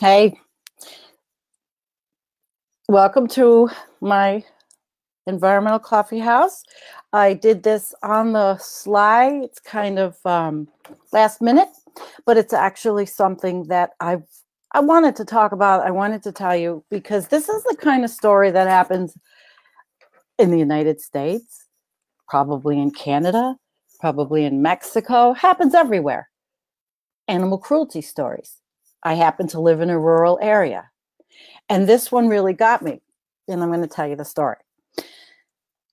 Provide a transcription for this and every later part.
Hey, welcome to my environmental coffee house. I did this on the sly. It's kind of last minute, but it's actually something that I wanted to talk about. I wanted to tell you because this is the kind of story that happens in the United States, probably in Canada, probably in Mexico, happens everywhere. Animal cruelty stories. I happen to live in a rural area. And this one really got me. And I'm going to tell you the story. A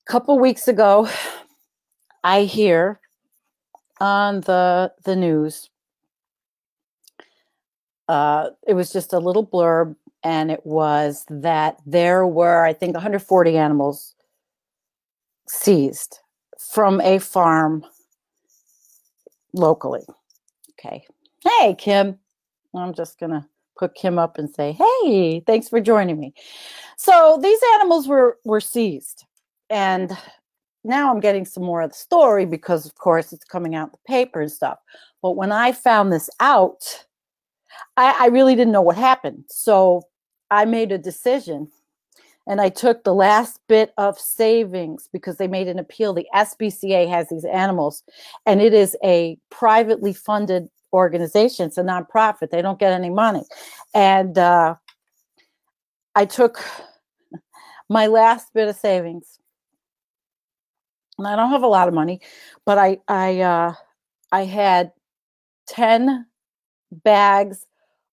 couple weeks ago, I hear on the news, it was just a little blurb, and it was that there were, I think, 140 animals seized from a farm locally. Okay. Hey, Kim. I'm just going to put Kim up and say, hey, thanks for joining me. So these animals were seized. And now I'm getting some more of the story because, of course, it's coming out in the paper and stuff. But when I found this out, I really didn't know what happened. So I made a decision, and I took the last bit of savings because they made an appeal. The SPCA has these animals, and it is a privately funded organization. It's a nonprofit. They don't get any money. And I took my last bit of savings. And I don't have a lot of money, but I had 10 bags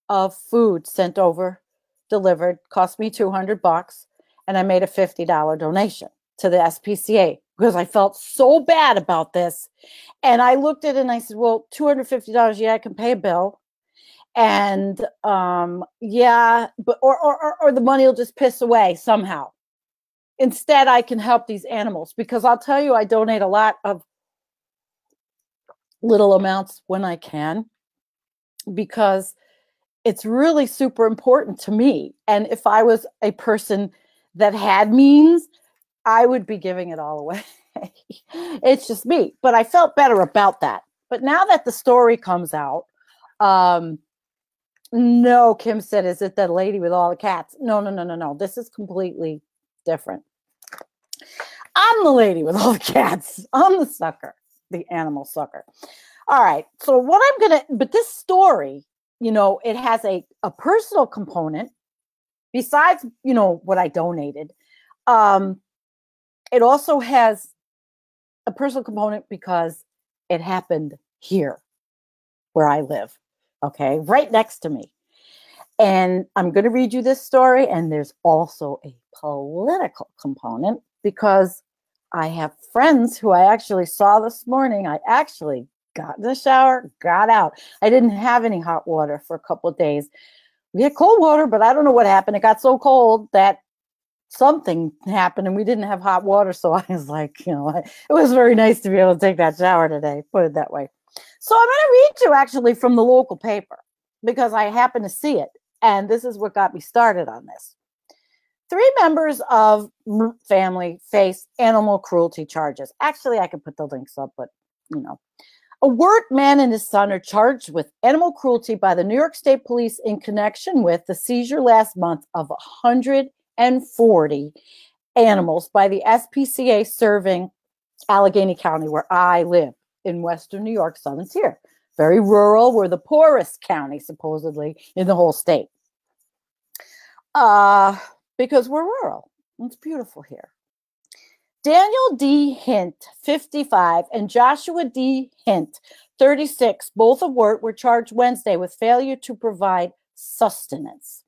of food sent over, delivered, cost me $200, and I made a $50 donation to the SPCA because I felt so bad about this. And I looked at it and I said, well, $250, yeah, I can pay a bill. And yeah, but or the money will just piss away somehow. Instead, I can help these animals because I'll tell you, I donate a lot of little amounts when I can because it's really super important to me. And if I was a person that had means, I would be giving it all away. It's just me. But I felt better about that. But now that the story comes out, no, Kim said, is it that lady with all the cats? No. This is completely different. I'm the lady with all the cats. I'm the sucker, the animal sucker. All right. So but this story, it has a personal component besides, what I donated. It also has a personal component because it happened here where I live. Okay. Right next to me. And I'm going to read you this story. And there's also a political component because I have friends who I actually saw this morning. I actually got in the shower, got out. I didn't have any hot water for a couple of days. We had cold water, but I don't know what happened. It got so cold that something happened and we didn't have hot water. So I was like, it was very nice to be able to take that shower today, put it that way. So I'm going to read you actually from the local paper because I happen to see it. And this is what got me started on this. 3 members of family face animal cruelty charges. Actually, I could put the links up, but, A Wirt man and his son are charged with animal cruelty by the New York State Police in connection with the seizure last month of 140 animals by the SPCA serving Allegheny County, where I live in Western New York, Southern Tier. Very rural. We're the poorest county, supposedly, in the whole state. Because we're rural. It's beautiful here. Daniel D. Hint, 55, and Joshua D. Hint, 36, both of Wirt, were charged Wednesday with failure to provide sustenance.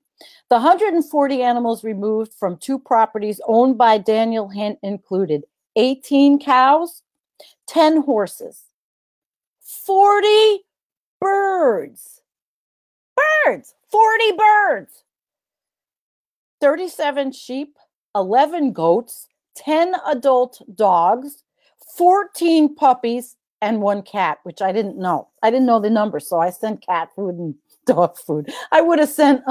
The 140 animals removed from 2 properties owned by Daniel Hint included 18 cows, 10 horses, 40 birds, 40 birds, 37 sheep, 11 goats, 10 adult dogs, 14 puppies, and 1 cat, which I didn't know. I didn't know the number, so I sent cat food and dog food. I would have sent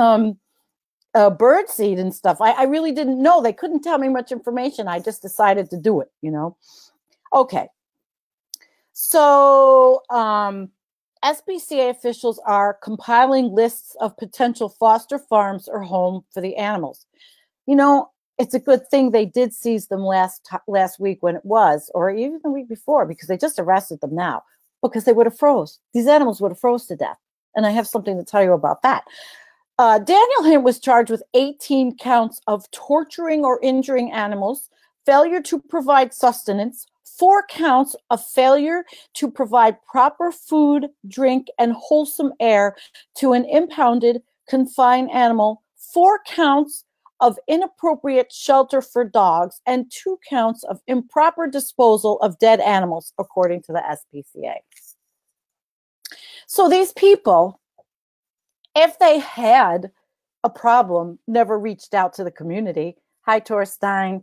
bird seed and stuff. I really didn't know. They couldn't tell me much information. I just decided to do it, Okay. So SPCA officials are compiling lists of potential foster farms or home for the animals. You know, it's a good thing they did seize them last week when it was, or even the week before, because they just arrested them now, because they would have froze. These animals would have froze to death. And I have something to tell you about that. Daniel Hint was charged with 18 counts of torturing or injuring animals, failure to provide sustenance, 4 counts of failure to provide proper food, drink, and wholesome air to an impounded, confined animal, 4 counts of inappropriate shelter for dogs, and 2 counts of improper disposal of dead animals, according to the SPCA. So these people, if they had a problem, never reached out to the community. Hi, Torstein.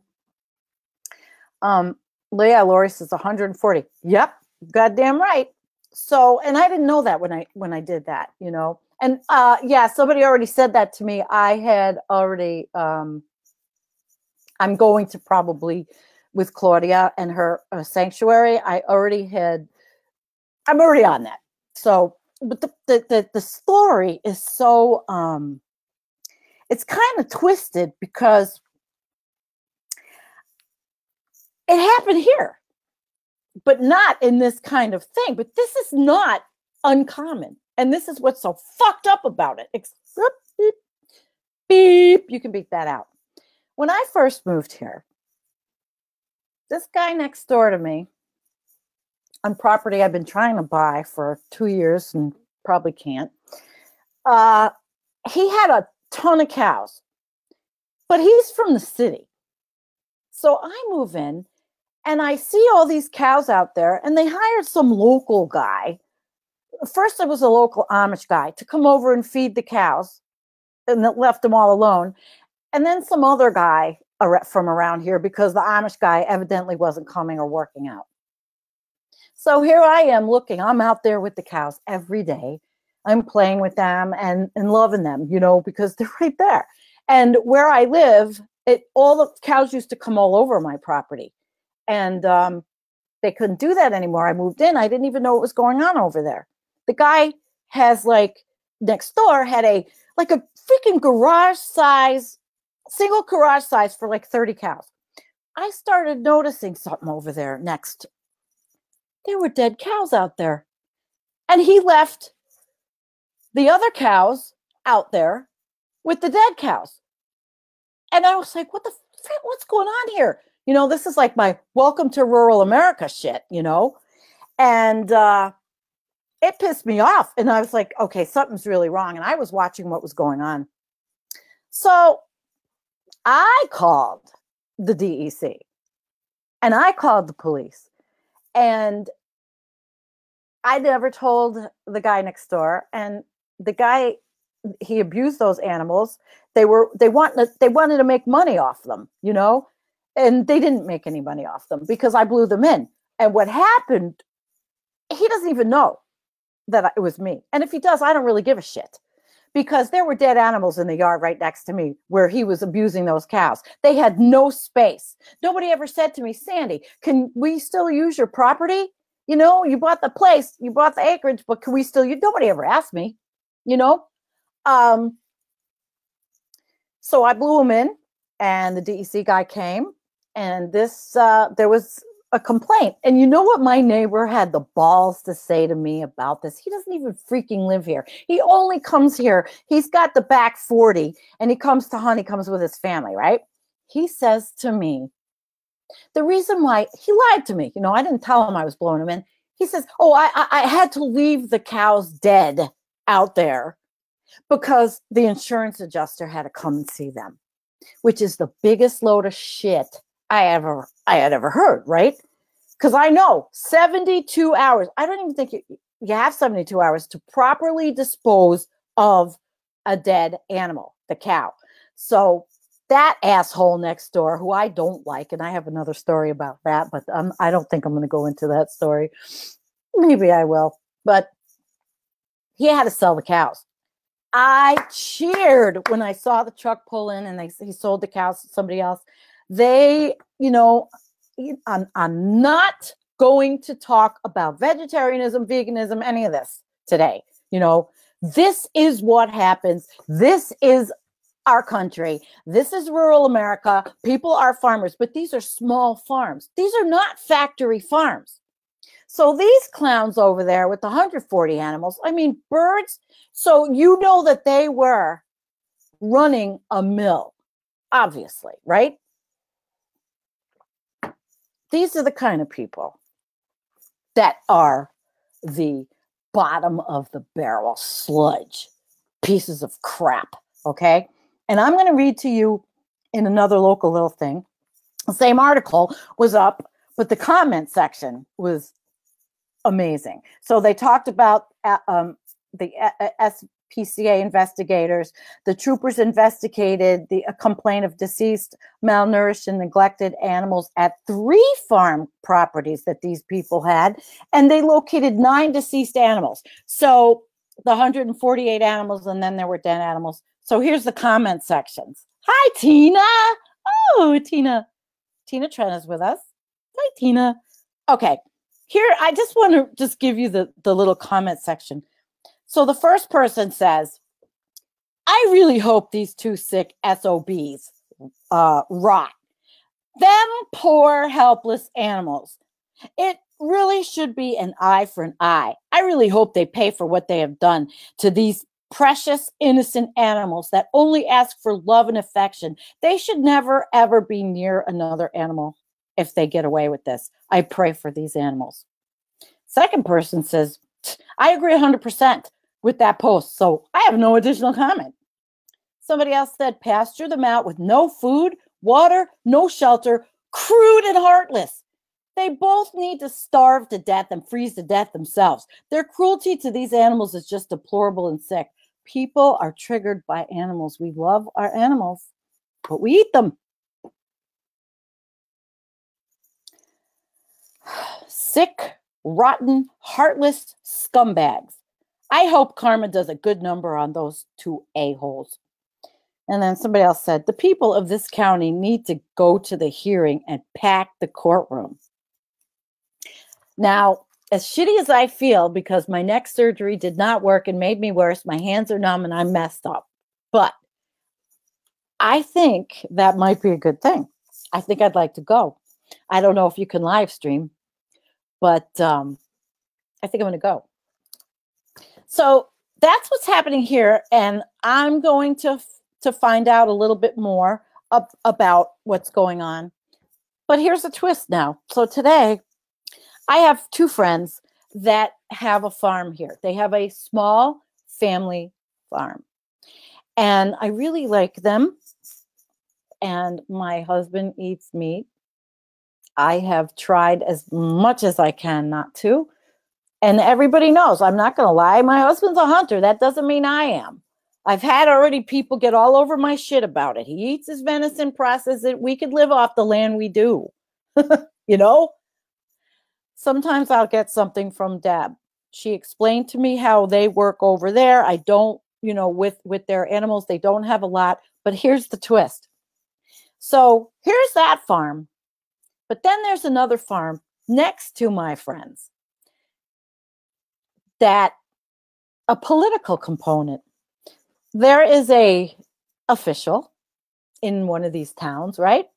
Yeah, Lori says 140. Yep, goddamn right. So, and I didn't know that when I did that, you know. And yeah, somebody already said that to me. I had already. I'm going to probably with Claudia and her sanctuary. I'm already on that. So, but the story is so it's kind of twisted because it happened here, but not in this kind of thing. But this is not uncommon. And this is what's so fucked up about it. Beep, beep. You can beat that out. When I first moved here, this guy next door to me on property I've been trying to buy for 2 years and probably can't, he had a ton of cows, but he's from the city. So I move in and I see all these cows out there, and they hired some local guy. First, it was a local Amish guy to come over and feed the cows, and that left them all alone. And then some other guy from around here, because the Amish guy evidently wasn't coming or working out. So here I am looking. I'm out there with the cows every day. I'm playing with them and loving them, you know, because they're right there. And where I live, all the cows used to come all over my property. And they couldn't do that anymore. I moved in. I didn't even know what was going on over there. The guy has, like, next door had a freaking garage size, single garage size for like 30 cows. I started noticing something over there next. There were dead cows out there. And he left the other cows out there with the dead cows. And I was like, what the fuck? What's going on here? You know, this is like my welcome to rural America shit, you know? And it pissed me off. And I was like, okay, something's really wrong. And I was watching what was going on. So I called the DEC and I called the police. And I never told the guy next door. And the guy, he abused those animals. They wanted to make money off them, you know? And they didn't make any money off them because I blew them in. And what happened, he doesn't even know that it was me. And if he does, I don't really give a shit, because there were dead animals in the yard right next to me where he was abusing those cows. They had no space. Nobody ever said to me, Sandy, can we still use your property? You know, you bought the place, you bought the acreage, but can we still use? Nobody ever asked me, you know? So I blew him in, and the DEC guy came, and there was a complaint. And you know what my neighbor had the balls to say to me about this? He doesn't even freaking live here. He only comes here. He's got the back 40, and he comes to hunt. He comes with his family, right? He says to me, the reason why, he lied to me. You know, I didn't tell him I was blowing him in. He says, oh, I had to leave the cows dead out there because the insurance adjuster had to come and see them, which is the biggest load of shit I had ever heard, right? Because I know 72 hours. I don't even think you have 72 hours to properly dispose of a dead animal, the cow. So that asshole next door, who I don't like, and I have another story about that, but I don't think I'm going to go into that story. Maybe I will. But he had to sell the cows. I cheered when I saw the truck pull in and he sold the cows to somebody else. They, you know, I'm not going to talk about vegetarianism, veganism, any of this. today. You know, this is what happens. This is our country. This is rural America. People are farmers, but these are small farms. These are not factory farms. So these clowns over there with the 140 animals, I mean, birds. So you know that they were running a mill, obviously, right? These are the kind of people that are the bottom of the barrel sludge, pieces of crap, okay? And I'm going to read to you in another local little thing. The same article was up, but the comment section was amazing. So they talked about the SPCA investigators. The troopers investigated a complaint of deceased, malnourished, and neglected animals at 3 farm properties that these people had, and they located 9 deceased animals. So the 148 animals, and then there were dead animals. So here's the comment sections. Hi, Tina. Oh, Tina. Tina Trent is with us. Hi, Tina. Okay. Here, I just want to just give you the little comment section. So the first person says, I really hope these 2 sick SOBs rot. Them poor, helpless animals. It really should be an eye for an eye. I really hope they pay for what they have done to these precious, innocent animals that only ask for love and affection. They should never, ever be near another animal if they get away with this. I pray for these animals. Second person says, I agree 100% with that post, so I have no additional comment. Somebody else said, pasture them out with no food, water, no shelter, crude and heartless. They both need to starve to death and freeze to death themselves. Their cruelty to these animals is just deplorable and sick. People are triggered by animals. We love our animals, but we eat them. Sick, rotten, heartless scumbags. I hope karma does a good number on those 2 a-holes. And then somebody else said, the people of this county need to go to the hearing and pack the courtroom. Now, as shitty as I feel, because my neck surgery did not work and made me worse, my hands are numb and I'm messed up. But I think that might be a good thing. I think I'd like to go. I don't know if you can live stream, but I think I'm going to go. So that's what's happening here. And I'm going to find out a little bit more about what's going on. But here's a twist now. So today, I have 2 friends that have a farm here. They have a small family farm. And I really like them. And my husband eats meat. I have tried as much as I can not to. And everybody knows, I'm not going to lie, my husband's a hunter. That doesn't mean I am. I've had already people get all over my shit about it. He eats his venison, processes it. We could live off the land we do. You know? Sometimes I'll get something from Deb. She explained to me how they work over there. I don't, you know, with their animals, they don't have a lot. But here's the twist. So here's that farm. But then there's another farm next to my friends that a political component. There is a official in one of these towns, right?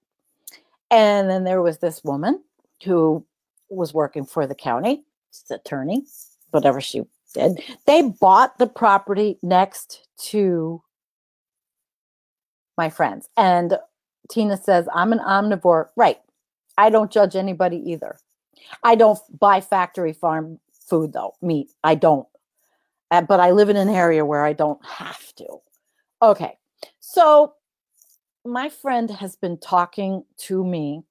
And then there was this woman who was working for the county, attorney, whatever she did. They bought the property next to my friends. And Tina says, I'm an omnivore. Right. I don't judge anybody either. I don't buy factory farm food, though, meat. I don't. But I live in an area where I don't have to. Okay. So my friend has been talking to me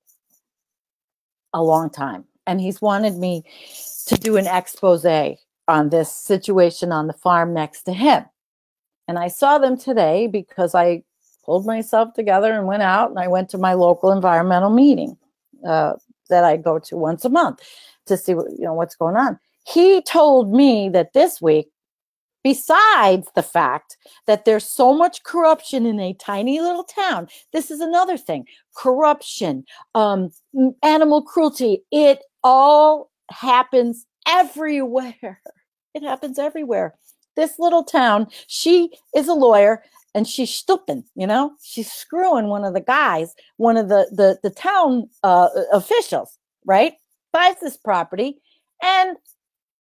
a long time. And he's wanted me to do an expose on this situation on the farm next to him. And I saw them today because I pulled myself together and went out and I went to my local environmental meeting that I go to once a month to see what, what's going on. He told me that this week, besides the fact that there's so much corruption in a tiny little town, this is another thing, corruption, animal cruelty, it all happens everywhere. It happens everywhere. This little town, she is a lawyer and she's stooping, she's screwing one of the guys, one of the town officials, right? Buys this property and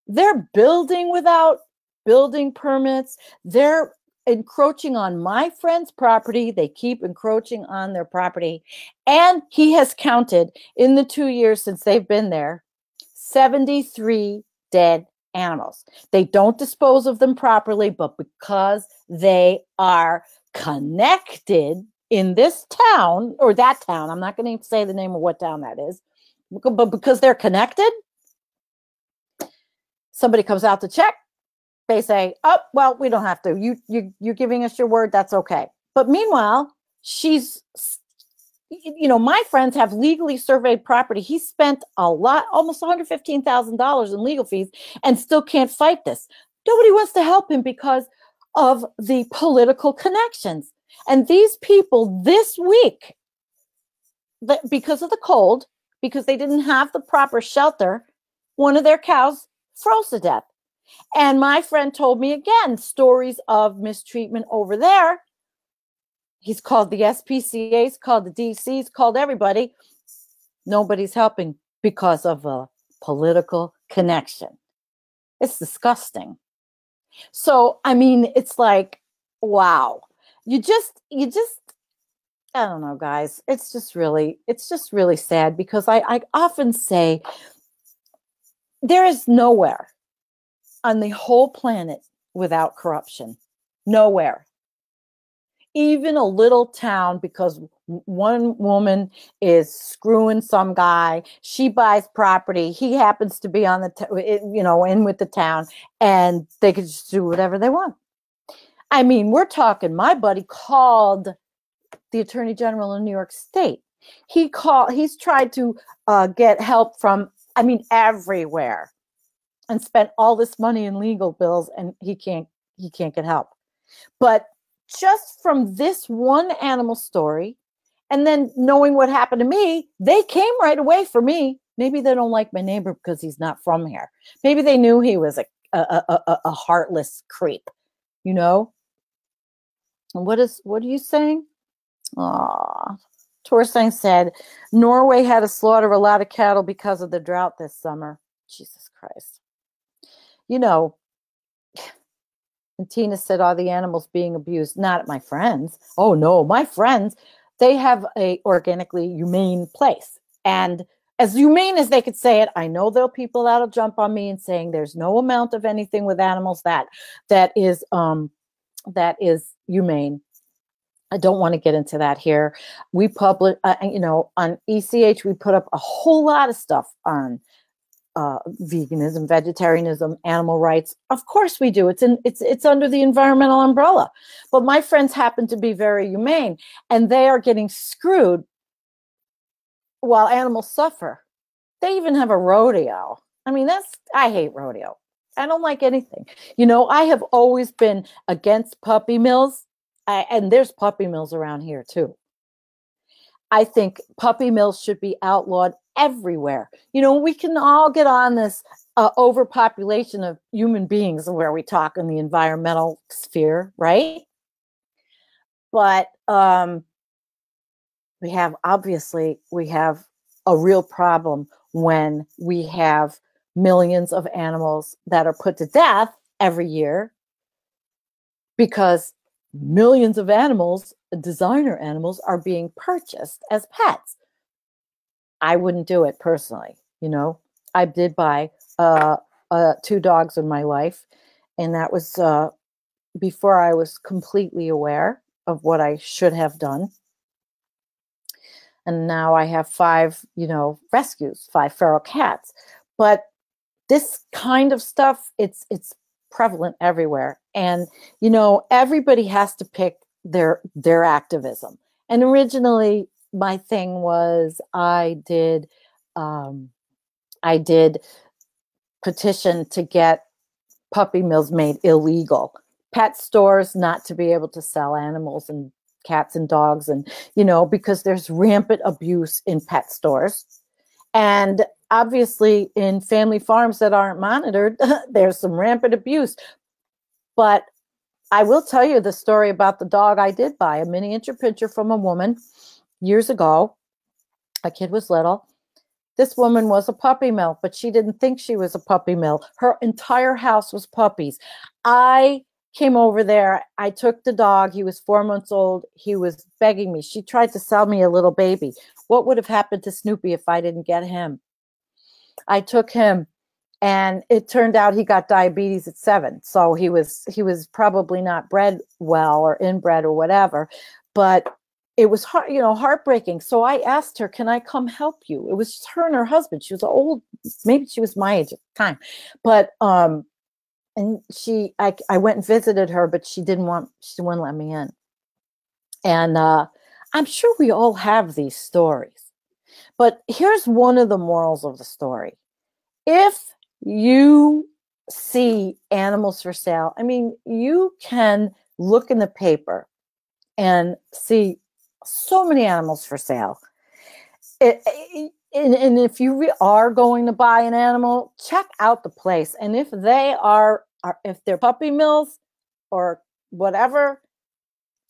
they're building without building permits. They're encroaching on my friend's property. They keep encroaching on their property. And he has counted in the 2 years since they've been there, 73 dead animals. They don't dispose of them properly, but because they are connected in this town or that town, I'm not going to say the name of what town that is, but because they're connected, somebody comes out to check. They say, oh, well, we don't have to. You're giving us your word. That's okay. But meanwhile, my friends have legally surveyed property. He spent a lot, almost $115,000 in legal fees and still can't fight this. Nobody wants to help him because of the political connections. And these people this week, because of the cold, because they didn't have the proper shelter, one of their cows froze to death. And my friend told me again, stories of mistreatment over there. He's called the SPCA's, called the DC's, called everybody. Nobody's helping because of a political connection. It's disgusting. So, I mean, it's like, wow. You just, I don't know, guys. It's just really sad because I often say there is nowhere on the whole planet without corruption. Nowhere. Even a little town, because one woman is screwing some guy, she buys property, he happens to be on in with the town, and they could just do whatever they want. I mean, we're talking, my buddy called the Attorney General of New York State. He's tried to get help from, everywhere, and spent all this money in legal bills, and he can't get help. But just from this one animal story, and then knowing what happened to me, they came right away for me. Maybe they don't like my neighbor because he's not from here. Maybe they knew he was a heartless creep, And what are you saying? Aw, Torstein said, Norway had to slaughter a lot of cattle because of the drought this summer. Jesus Christ. And Tina said, are the animals being abused? Not my friends. Oh, no, my friends, they have a organically humane place. And as humane as they could say it, I know there'll people that'll jump on me and saying there's no amount of anything with animals that is humane. I don't want to get into that here. We publish, on ECH, we put up a whole lot of stuff on veganism, vegetarianism, animal rights. Of course we do. It's under the environmental umbrella. But my friends happen to be very humane, and they are getting screwed while animals suffer. They even have a rodeo. I hate rodeo. I don't like anything. I have always been against puppy mills, and there's puppy mills around here too. I think puppy mills should be outlawed everywhere. We can all get on this overpopulation of human beings where we talk in the environmental sphere, right? But we have a real problem when we have millions of animals that are put to death every year because millions of animals, designer animals, are being purchased as pets. I wouldn't do it personally. I did buy 2 dogs in my life, and that was before I was completely aware of what I should have done. And now I have 5, rescues, 5 feral cats. But this kind of stuff, it's prevalent everywhere. And, everybody has to pick their activism. And originally, my thing was I did petition to get puppy mills made illegal. Pet stores not to be able to sell animals and cats and dogs, and because there's rampant abuse in pet stores. And obviously in family farms that aren't monitored, there's some rampant abuse. But I will tell you the story about the dog I did buy, a miniature pinscher from a woman years ago. A kid was little. This woman was a puppy mill, but she didn't think she was a puppy mill. Her entire house was puppies. I came over there. I took the dog. He was 4 months old. He was begging me. She tried to sell me a little baby. What would have happened to Snoopy if I didn't get him? I took him, and it turned out he got diabetes at 7. So he was probably not bred well or inbred or whatever, but it was heartbreaking. So I asked her, can I come help you? It was just her and her husband. She was old, maybe she was my age at the time, but, and I went and visited her, but she wouldn't let me in. And, I'm sure we all have these stories, but here's one of the morals of the story. If you see animals for sale, I mean, you can look in the paper and see so many animals for sale. And if you are going to buy an animal, check out the place. And if if they're puppy mills or whatever,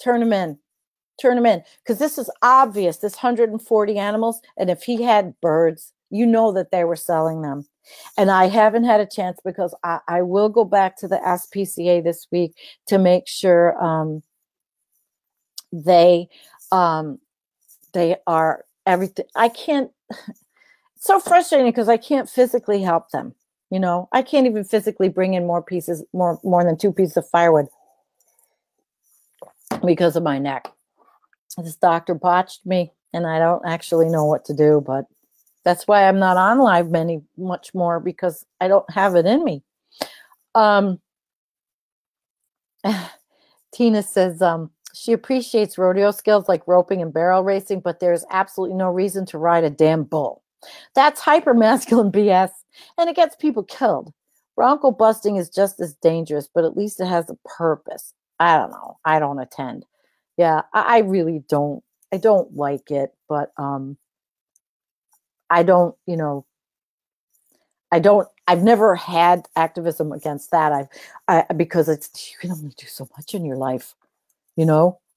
turn them in. Turn them in. Because this is obvious, this 140 animals. And if he had birds, you know that they were selling them. And I haven't had a chance, because I will go back to the SPCA this week to make sure they are everything. I can't, it's so frustrating because I can't physically help them. You know, I can't even physically bring in more than 2 pieces of firewood because of my neck. This doctor botched me, and I don't actually know what to do, but that's why I'm not on live much more, because I don't have it in me. Tina says she appreciates rodeo skills like roping and barrel racing, but there's absolutely no reason to ride a damn bull. That's hyper-masculine BS, and it gets people killed. Bronco busting is just as dangerous, but at least it has a purpose. I don't know. I don't attend. Yeah, I really don't. I don't like it, but I don't, I've never had activism against that. Because you can only do so much in your life,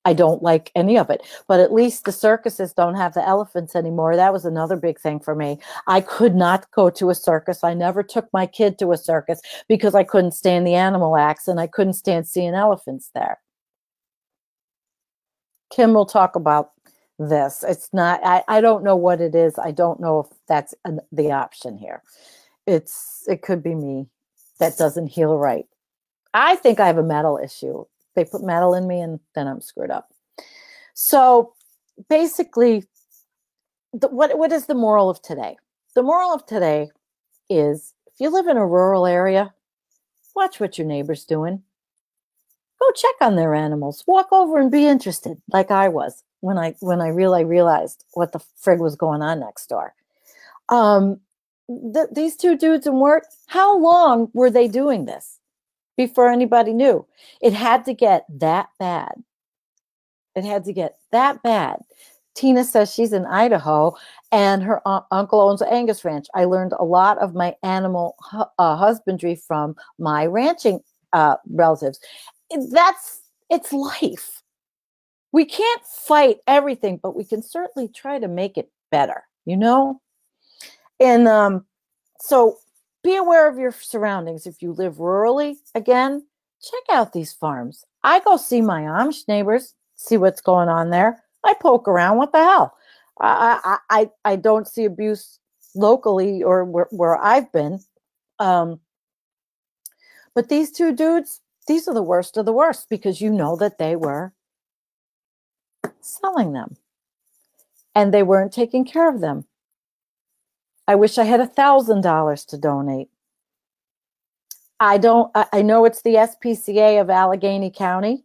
I don't like any of it, but at least the circuses don't have the elephants anymore. That was another big thing for me. I could not go to a circus. I never took my kid to a circus because I couldn't stand the animal acts, and I couldn't stand seeing elephants there. Kim will talk about this. It's not, I don't know what it is. I don't know if that's the option here. It could be me that doesn't heal right. I think I have a metal issue. They put metal in me, and then I'm screwed up. So basically, what is the moral of today? The moral of today is, if you live in a rural area, watch what your neighbor's doing. Go check on their animals. Walk over and be interested, like I was when I really realized what the frig was going on next door. These 2 dudes in work, how long were they doing this before anybody knew? It had to get that bad. It had to get that bad. Tina says she's in Idaho, and her uncle owns an Angus ranch. I learned a lot of my animal husbandry from my ranching relatives. It's life. We can't fight everything, but we can certainly try to make it better, And so be aware of your surroundings. If you live rurally, again, check out these farms. I go see my Amish neighbors, see what's going on there. I poke around. What the hell? I don't see abuse locally or where I've been. But these 2 dudes, these are the worst of the worst, because you know that they were selling them and they weren't taking care of them. I wish I had $1,000 to donate. I know it's the SPCA of Allegheny County,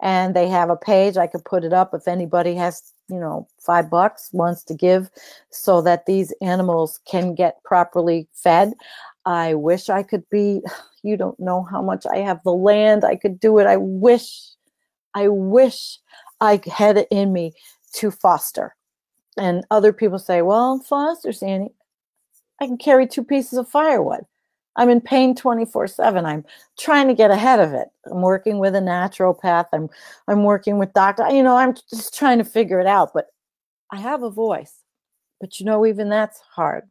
and they have a page. I could put it up if anybody has, $5 wants to give so that these animals can get properly fed. I wish I could be, you don't know how much I have the land. I could do it. I wish I had it in me to foster. And other people say, well, foster, Sandy. I can carry 2 pieces of firewood. I'm in pain 24/7. I'm trying to get ahead of it. I'm working with a naturopath. I'm working with doctor. You know, I'm just trying to figure it out, but I have a voice. But you know, even that's hard.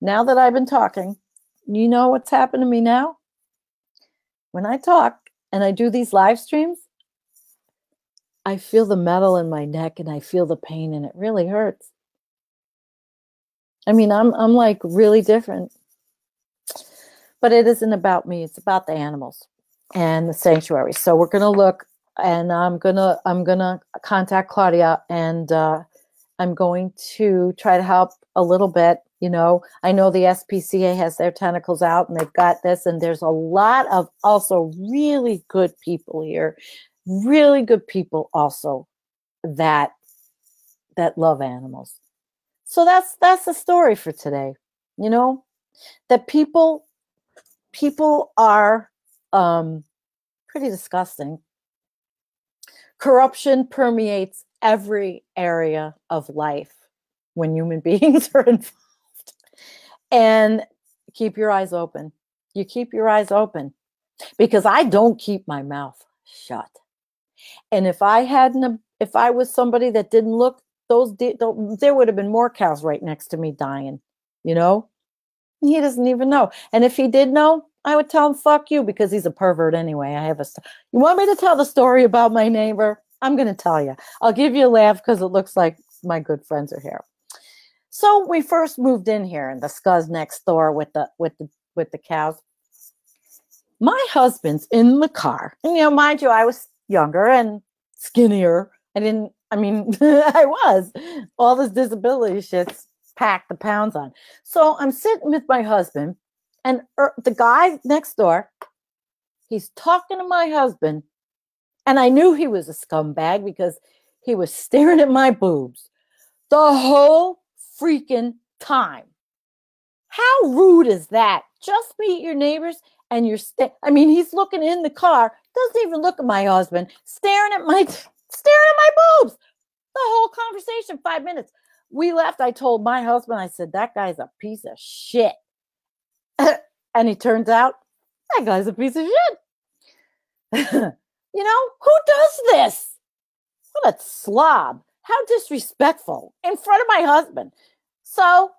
Now that I've been talking, you know what's happened to me now? When I talk and I do these live streams, I feel the metal in my neck and I feel the pain and it really hurts. I mean, I'm like really different. But it isn't about me. It's about the animals and the sanctuary. So we're going to look, and I'm going to contact Claudia, and I'm going to try to help a little bit. You know, I know the SPCA has their tentacles out and they've got this, and there's a lot of also really good people here, really good people also that love animals. So that's the story for today. You know, that people are pretty disgusting. Corruption permeates every area of life when human beings are involved. And keep your eyes open. You keep your eyes open, because I don't keep my mouth shut. And if I was somebody that didn't look, there would have been more cows right next to me dying, you know? He doesn't even know. And if he did know, I would tell him, fuck you, because he's a pervert anyway. You want me to tell the story about my neighbor? I'm going to tell you. I'll give you a laugh because it looks like my good friends are here. So we first moved in here in the scuzz next door with the cows. My husband's in the car. And, you know, mind you, I was younger and skinnier. I was. All this disability shit's packed the pounds on. So I'm sitting with my husband, and the guy next door, he's talking to my husband, and I knew he was a scumbag because he was staring at my boobs the whole freaking time. How rude is that? Just meet your neighbors and he's looking in the car, doesn't even look at my husband, staring at my boobs. The whole conversation, 5 minutes. We left. I told my husband, I said, that guy's a piece of shit. And it turns out that guy's a piece of shit. You know, who does this? What a slob. How disrespectful in front of my husband. So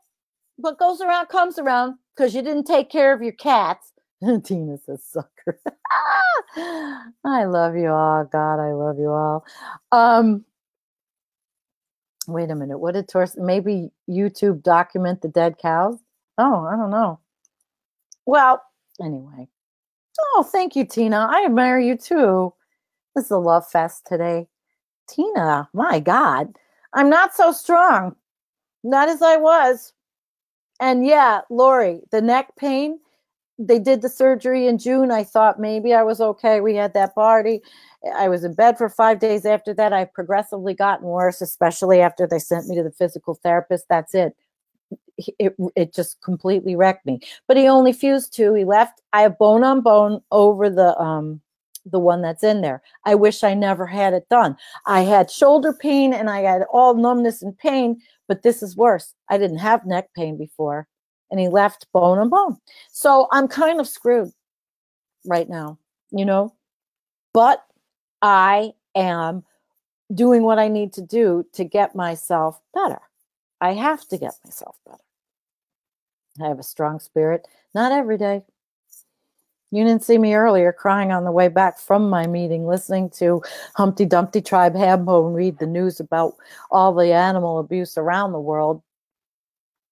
what goes around comes around, because you didn't take care of your cats. Tina's a sucker. I love you all. God, I love you all. Wait a minute. What did maybe YouTube document the dead cows? Oh, I don't know. Well, anyway. Oh, thank you, Tina. I admire you too. This is a love fest today. Tina, my God. I'm not so strong. Not as I was. And yeah, Lori, the neck pain, they did the surgery in June. I thought maybe I was okay. We had that party. I was in bed for 5 days after that. I've progressively gotten worse, especially after they sent me to the physical therapist. That's it. It just completely wrecked me. But he only fused 2. He left. I have bone on bone over the one that's in there. I wish I never had it done. I had shoulder pain and I had all numbness and pain, but this is worse. I didn't have neck pain before, and he left bone on bone. So I'm kind of screwed right now, you know, but I am doing what I need to do to get myself better. I have to get myself better. I have a strong spirit. Not every day. You didn't see me earlier crying on the way back from my meeting, listening to Humpty Dumpty Tribe Hambo read the news about all the animal abuse around the world,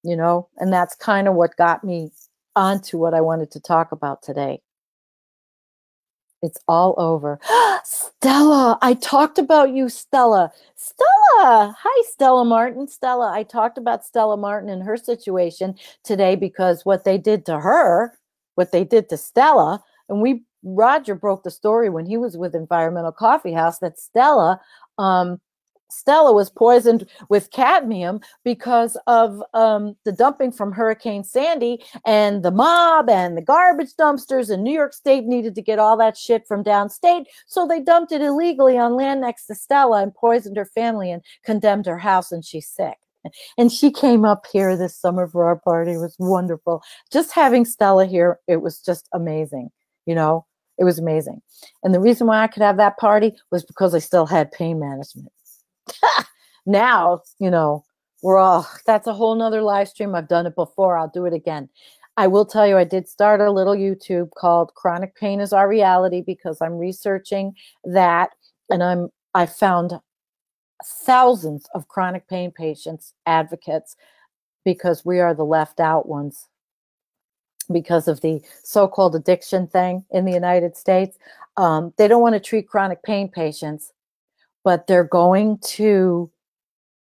you know, and that's kind of what got me onto what I wanted to talk about today. It's all over. Stella, I talked about you, Stella. Stella, hi, Stella Martin. Stella, I talked about Stella Martin and her situation today, because what they did to her, what they did to Stella, and Roger broke the story when he was with Environmental Coffee House, that Stella was poisoned with cadmium because of the dumping from Hurricane Sandy, and the mob and the garbage dumpsters in New York State needed to get all that shit from downstate. So they dumped it illegally on land next to Stella and poisoned her family and condemned her house, and she's sick. And she came up here this summer for our party. It was wonderful. Just having Stella here, it was just amazing. You know, it was amazing. And the reason why I could have that party was because I still had pain management. Now, you know, that's a whole nother live stream. I've done it before. I'll do it again. I will tell you, I did start a little YouTube called Chronic Pain is Our Reality, because I'm researching that, and I found thousands of chronic pain patients, advocates, because we are the left out ones because of the so-called addiction thing in the United States. They don't want to treat chronic pain patients, but they're going to,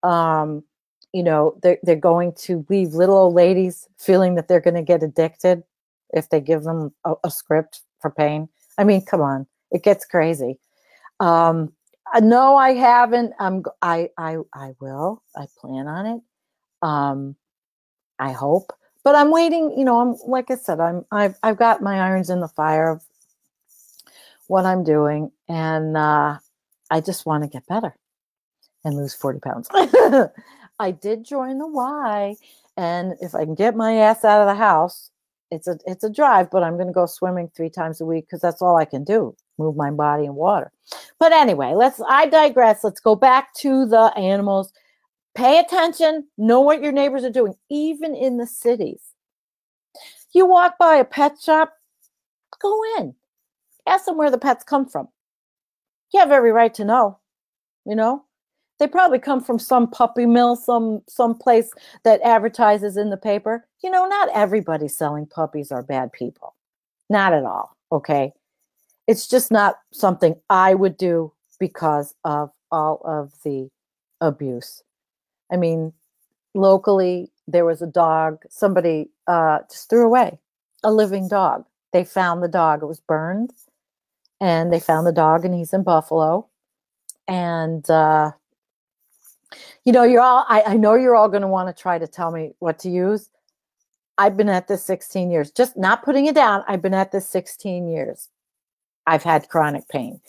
you know, they're going to leave little old ladies feeling that they're going to get addicted if they give them a script for pain. I mean, come on, it gets crazy. No, I haven't. I will. I plan on it. I hope, but I'm waiting. You know, like I said, I've got my irons in the fire of what I'm doing, and I just want to get better and lose 40 pounds. I did join the Y, and if I can get my ass out of the house, it's a drive, but I'm going to go swimming 3 times a week because that's all I can do, move my body in water. But anyway, I digress. Let's go back to the animals. Pay attention. Know what your neighbors are doing, even in the cities. You walk by a pet shop, go in. Ask them where the pets come from. You have every right to know, you know. They probably come from some puppy mill, some place that advertises in the paper. You know, not everybody selling puppies are bad people. Not at all, okay? It's just not something I would do because of all of the abuse. I mean, locally, there was a dog. Somebody just threw away a living dog. They found the dog. It was burned. And they found the dog, and he's in Buffalo. And, you know, I know you're all going to want to try to tell me what to use. I've been at this 16 years. Just not putting it down. I've been at this 16 years. I've had chronic pain.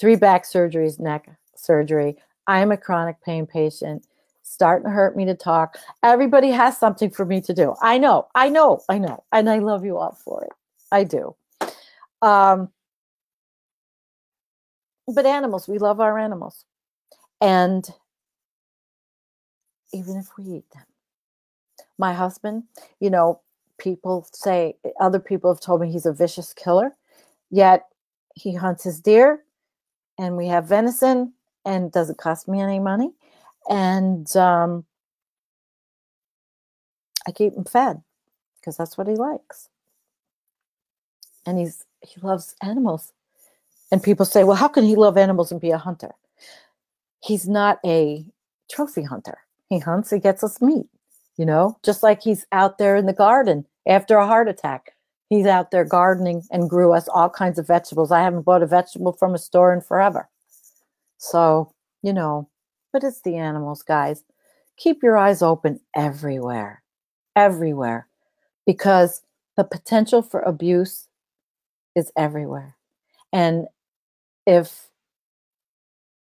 3 back surgeries, neck surgery. I am a chronic pain patient. Starting to hurt me to talk. Everybody has something for me to do. I know. And I love you all for it. I do. But animals, we love our animals. And even if we eat them. My husband, you know, other people have told me he's a vicious killer, yet he hunts his deer, and we have venison, and it doesn't cost me any money. And I keep him fed because that's what he likes. And he loves animals. And people say, well, how can he love animals and be a hunter? He's not a trophy hunter. He hunts, he gets us meat, you know, just like he's out there in the garden after a heart attack. He's out there gardening and grew us all kinds of vegetables. I haven't bought a vegetable from a store in forever. So, you know, but it's the animals, guys. Keep your eyes open everywhere, because the potential for abuse is everywhere. And if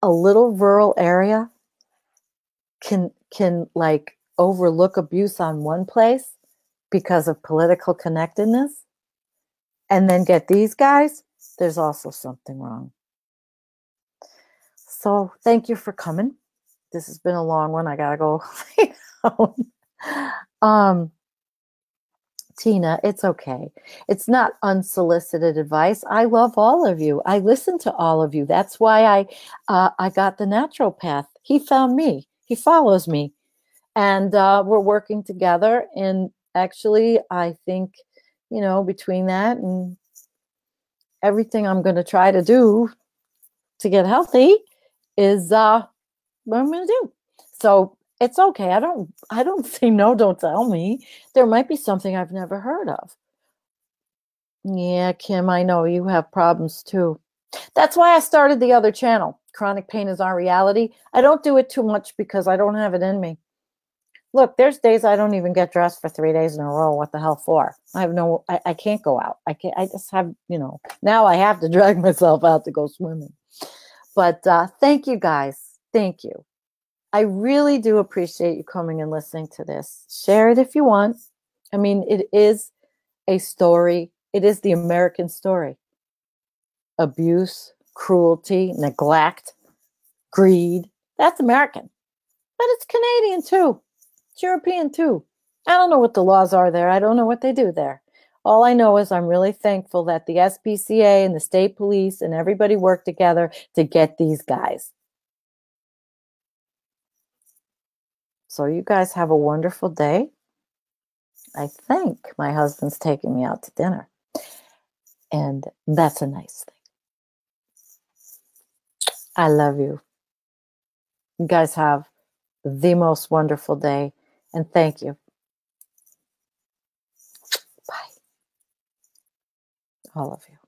a little rural area can like overlook abuse on one place because of political connectedness, and then get these guys, there's also something wrong. So thank you for coming. This has been a long one. I gotta go lay down. Tina, it's okay. It's not unsolicited advice. I love all of you. I listen to all of you. That's why I got the naturopath. He found me. He follows me. And we're working together. And actually, I think, you know, between that and everything I'm going to try to do to get healthy is what I'm going to do. So it's okay. I don't say no, don't tell me. There might be something I've never heard of. Yeah, Kim, I know you have problems too. That's why I started the other channel. Chronic Pain is Our Reality. I don't do it too much because I don't have it in me. Look, there's days I don't even get dressed for 3 days in a row. What the hell for? I can't go out. I just have, you know, now I have to drag myself out to go swimming. But thank you guys. Thank you. I really do appreciate you coming and listening to this. Share it if you want. I mean, it is a story. It is the American story. Abuse, cruelty, neglect, greed. That's American. But it's Canadian too. It's European too. I don't know what the laws are there. I don't know what they do there. All I know is I'm really thankful that the SPCA and the state police and everybody worked together to get these guys. So you guys have a wonderful day. I think my husband's taking me out to dinner. And that's a nice thing. I love you. You guys have the most wonderful day. And thank you. Bye. All of you.